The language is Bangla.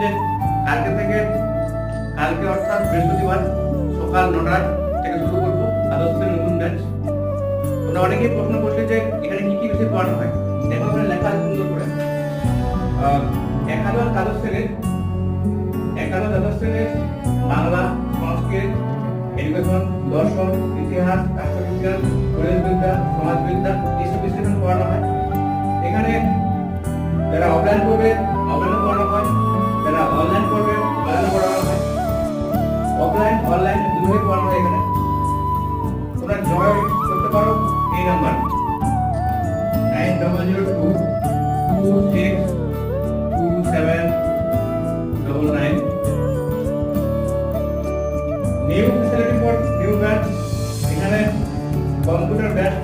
যে কালকে অর্থাৎ বৃহস্পতিবার সকাল 9টা থেকে শুরু করবো দ্বাদশ শ্রেণীর নতুন ব্যাচ। তোমরা অনেকেই প্রশ্ন করছে যে এখানে কি কি বিষয় পড়ানো হয়। দেখো এখানে লেখা আছে সুন্দর করে, একাদশ দ্বাদশ শ্রেণীর বাংলা, সংস্কৃত, এডুকেশন, দর্শন, ইতিহাস, রাষ্ট্রবিজ্ঞান, পরিবেশবিদ্যা, সমাজবিদ্যা এইসব বিষয় পড়ানো হয়। এখানে যারা অফলাইন করবে অফলাইনও পড়ানো হয়, যারা অনলাইন করবে অনলাইনও পড়ানো হয়। অফলাইন অনলাইন দুটোই পড়ানো হয় এখানে। তোমরা জয়েন করতে পারো এই নাম্বার 9002 26